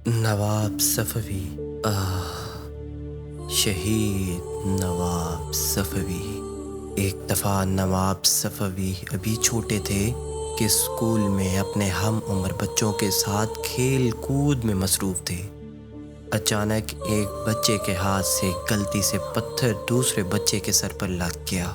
نواب صفوی، شہید نواب صفوی۔ ایک دفعہ نواب صفوی ابھی چھوٹے تھے کہ اسکول میں اپنے ہم عمر بچوں کے ساتھ کھیل کود میں مصروف تھے۔ اچانک ایک بچے کے ہاتھ سے غلطی سے پتھر دوسرے بچے کے سر پر لگ گیا۔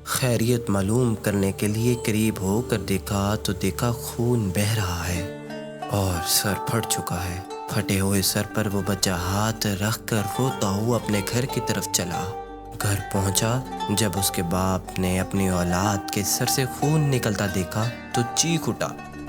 خیریت معلوم کرنے کے لیے قریب ہو کر دیکھا خون بہہ رہا ہے اور سر پھٹ چکا ہے۔ پھٹے ہوئے سر پر وہ بچہ ہاتھ رکھ کر روتا ہوا اپنے گھر کی طرف چلا۔ گھر پہنچا، جب اس کے باپ نے اپنی اولاد کے سر سے خون نکلتا دیکھا تو چیخ اٹھا،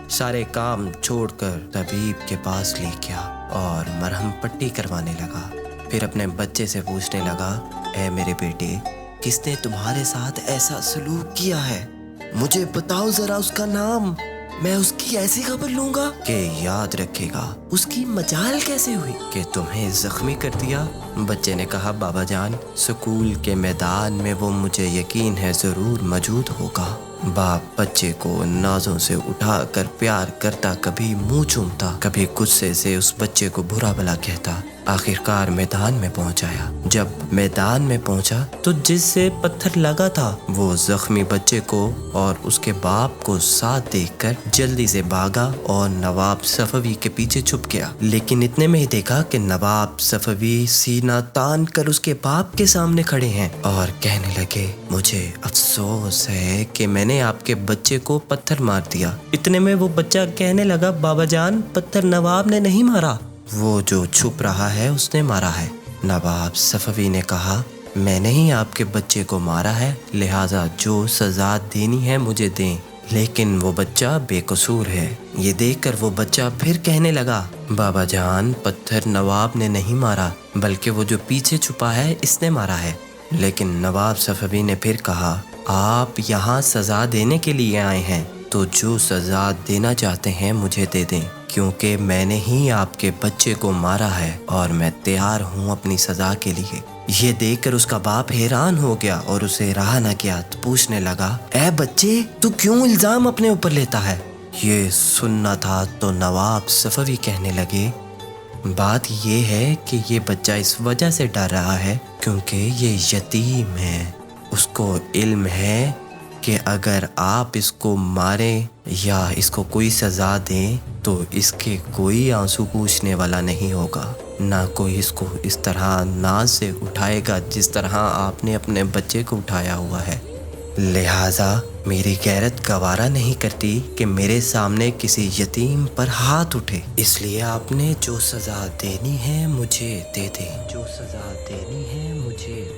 سارے کام چھوڑ کر طبیب کے پاس لے گیا اور مرہم پٹی کروانے لگا۔ پھر اپنے بچے سے پوچھنے لگا، اے میرے بیٹے، کس نے تمہارے ساتھ ایسا سلوک کیا ہے؟ مجھے بتاؤ ذرا اس کا نام، میں اس کی ایسی خبر لوں گا کہ یاد رکھے گا۔ اس کی مجال کیسے ہوئی کہ تمہیں زخمی کر دیا؟ بچے نے کہا، بابا جان، سکول کے میدان میں وہ مجھے یقین ہے ضرور موجود ہوگا۔ باپ بچے کو نازوں سے اٹھا کر پیار کرتا، کبھی منہ چومتا، کبھی غصے سے اس بچے کو برا بھلا کہتا۔ آخرکار میدان میں پہنچایا۔ جب میدان میں پہنچا تو جس سے پتھر لگا تھا وہ زخمی بچے کو اور اس کے باپ کو ساتھ دیکھ کر جلدی سے بھاگا اور نواب صفوی کے پیچھے چھپ گیا۔ لیکن اتنے میں ہی دیکھا کہ نواب صفوی سینہ تان کر اس کے باپ کے سامنے کھڑے ہیں اور کہنے لگے، مجھے افسوس ہے کہ میں نے آپ کے بچے کو پتھر مار دیا۔ اتنے میں وہ بچہ کہنے لگا، بابا جان، پتھر نواب نے نہیں مارا، وہ جو چھپ رہا ہے اس نے مارا ہے۔ نواب صفوی نے کہا، میں نے ہی آپ کے بچے کو مارا ہے، لہٰذا جو سزا دینی ہے مجھے دیں، لیکن وہ بچہ بے قصور ہے۔ یہ دیکھ کر وہ بچہ پھر کہنے لگا، بابا جان، پتھر نواب نے نہیں مارا بلکہ وہ جو پیچھے چھپا ہے اس نے مارا ہے۔ لیکن نواب صفوی نے پھر کہا، آپ یہاں سزا دینے کے لیے آئے ہیں تو جو سزا دینا چاہتے ہیں مجھے دے دیں، کیونکہ میں نے ہی آپ کے بچے کو مارا ہے اور میں تیار ہوں اپنی سزا کے لیے۔ یہ دیکھ کر اس کا باپ حیران ہو گیا اور اسے رہا نہ گیا تو پوچھنے لگا، اے بچے، تو کیوں الزام اپنے اوپر لیتا ہے؟ یہ سننا تھا تو نواب صفوی کہنے لگے، بات یہ ہے کہ یہ بچہ اس وجہ سے ڈر رہا ہے کیونکہ یہ یتیم ہے۔ اس کو علم ہے کہ اگر آپ اس کو ماریں یا اس کو کوئی سزا دیں تو اس کے کوئی آنسو پوچھنے والا نہیں ہوگا، نہ کوئی اس کو اس طرح ناز سے اٹھائے گا جس طرح آپ نے اپنے بچے کو اٹھایا ہوا ہے۔ لہٰذا میری غیرت گوارا نہیں کرتی کہ میرے سامنے کسی یتیم پر ہاتھ اٹھے، اس لیے آپ نے جو سزا دینی ہے مجھے دے دیں، جو سزا دینی ہے مجھے